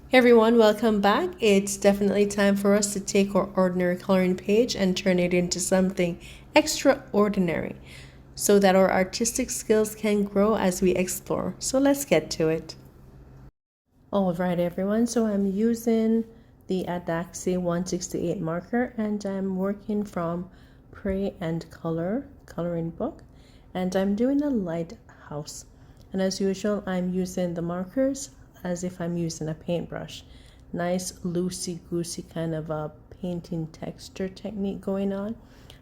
Hey everyone, welcome back. It's definitely time for us to take our ordinary coloring page and turn it into something extraordinary so that our artistic skills can grow as we explore. So let's get to it. All right, everyone. So I'm using the Adaxi 168 marker and I'm working from Pray and Color coloring book, and I'm doing a lighthouse. And as usual, I'm using the markers as if I'm using a paintbrush. Nice loosey-goosey kind of a painting texture technique going on.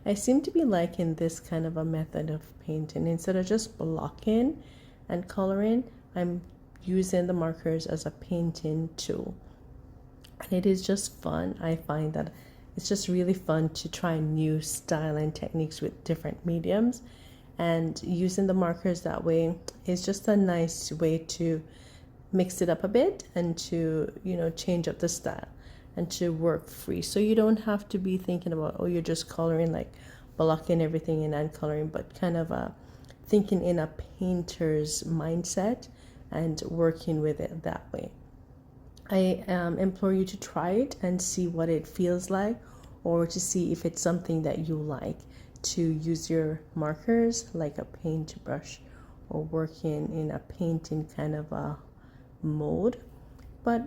I seem to be liking this kind of a method of painting. Instead of just blocking and coloring, I'm using the markers as a painting tool. And it is just fun. I find that it's just really fun to try new style and techniques with different mediums, and using the markers that way is just a nice way to mix it up a bit and to change up the style and to work free, so you don't have to be thinking about, oh, you're just coloring, like blocking everything in and coloring, but kind of thinking in a painter's mindset and working with it that way. I implore you to try it and see what it feels like, or to see if it's something that you like, to use your markers like a paintbrush or working in a painting kind of a mode. But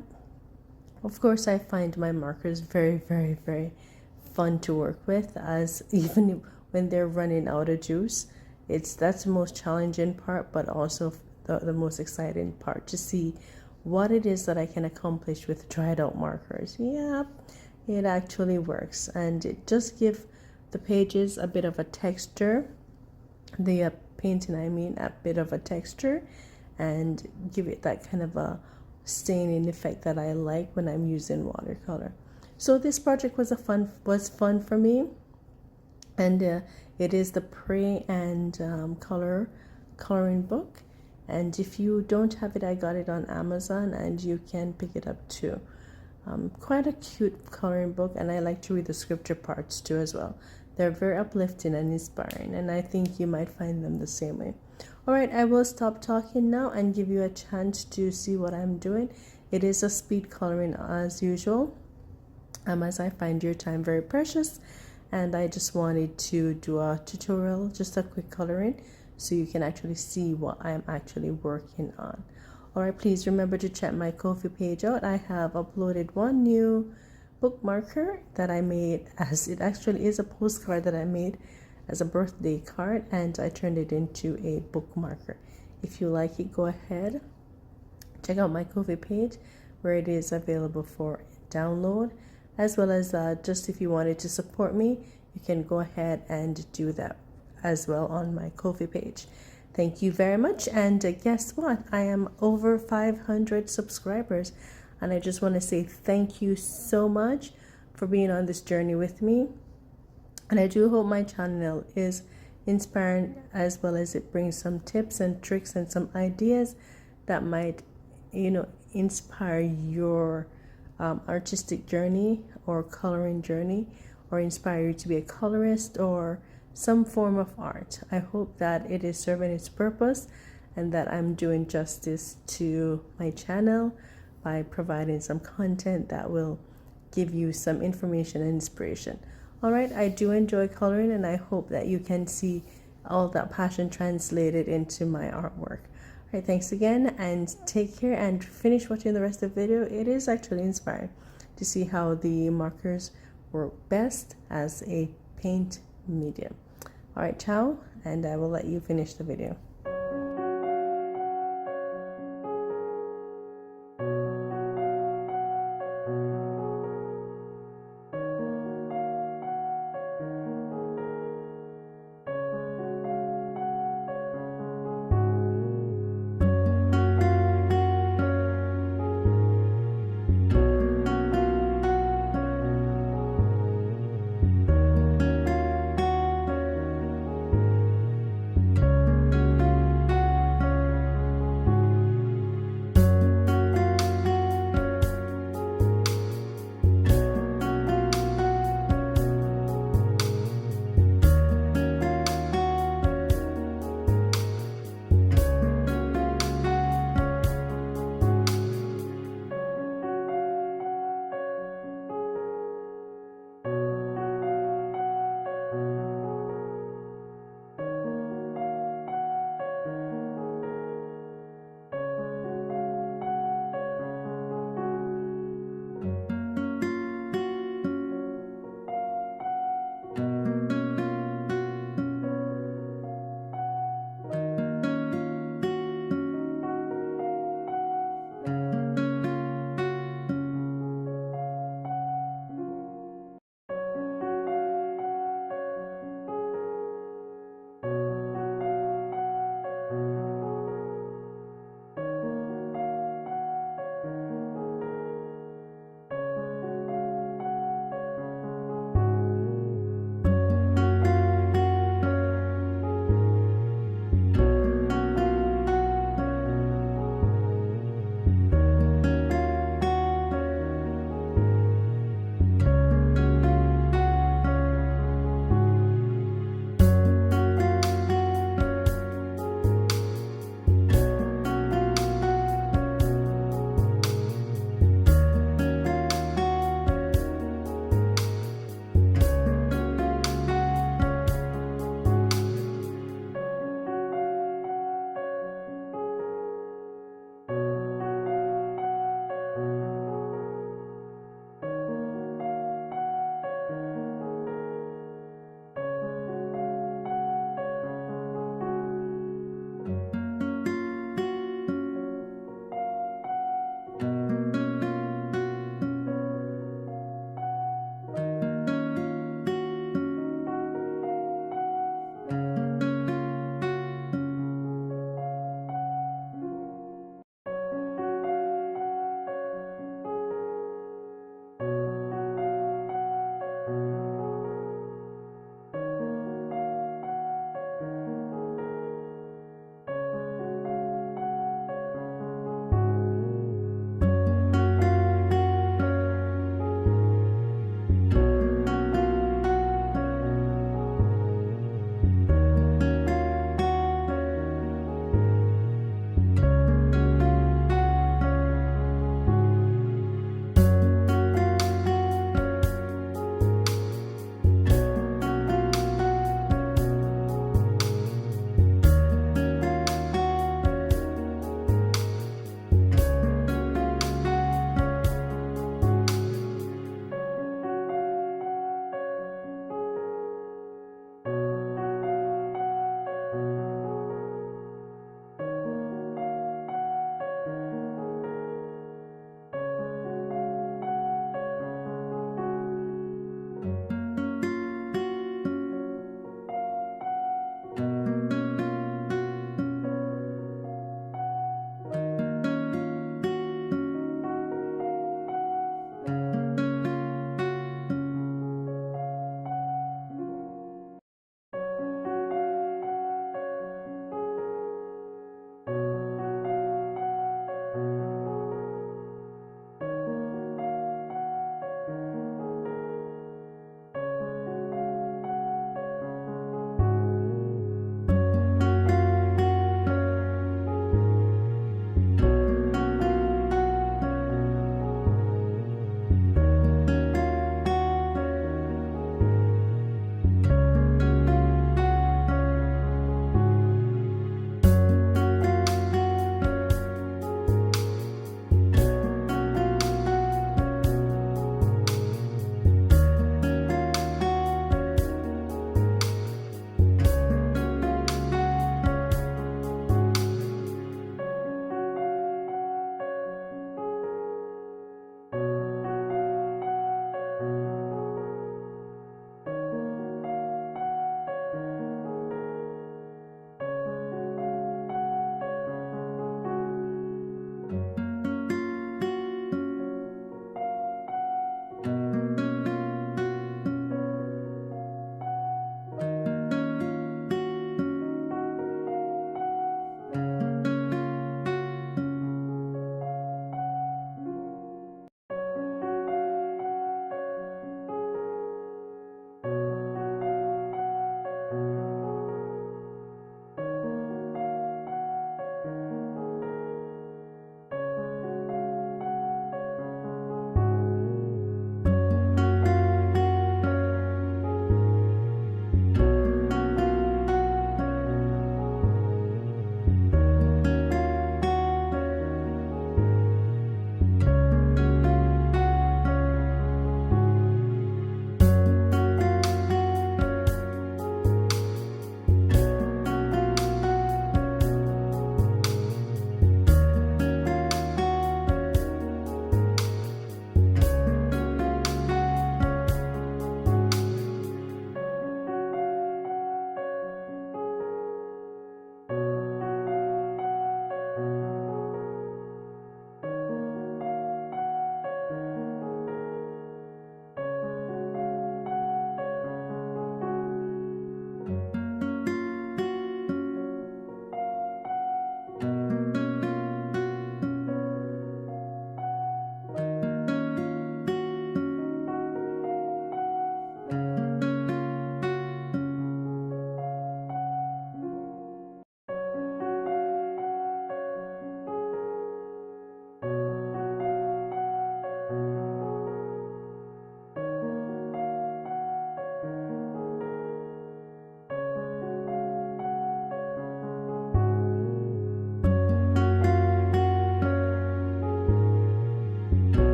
of course, I find my markers very, very, very fun to work with, as even when they're running out of juice, that's the most challenging part, but also the most exciting part, to see what it is that I can accomplish with dried out markers. Yeah, it actually works, and it just gives the pages a bit of a texture, the painting, I mean, a bit of a texture, and give it that kind of a staining effect that I like when I'm using watercolor. So this project was fun for me, and it is the Pray and coloring book. And if you don't have it, I got it on Amazon, and you can pick it up too. Quite a cute coloring book, and I like to read the scripture parts too as well. They're very uplifting and inspiring, and I think you might find them the same way. All right, I will stop talking now and give you a chance to see what I'm doing. It is a speed coloring as usual, as I find your time very precious, and I just wanted to do a tutorial, just a quick coloring, so you can actually see what I'm actually working on. All right, please remember to check my Kofi page out. I have uploaded one new book marker that I made, as it actually is a postcard that I made as a birthday card, and I turned it into a book marker. If you like it, go ahead, check out my Kofi page where it is available for download, as well as just if you wanted to support me, you can go ahead and do that as well on my Kofi page. Thank you very much, and guess what? I am over 500 subscribers, and I just want to say thank you so much for being on this journey with me. And I do hope my channel is inspiring, as well as it brings some tips and tricks and some ideas that might, inspire your artistic journey or coloring journey, or inspire you to be a colorist or some form of art. I hope that it is serving its purpose, and that I'm doing justice to my channel by providing some content that will give you some information and inspiration. All right, I do enjoy coloring, and I hope that you can see all that passion translated into my artwork. All right, thanks again, and take care, and finish watching the rest of the video. It is actually inspiring to see how the markers work best as a paint medium. All right, ciao, and I will let you finish the video.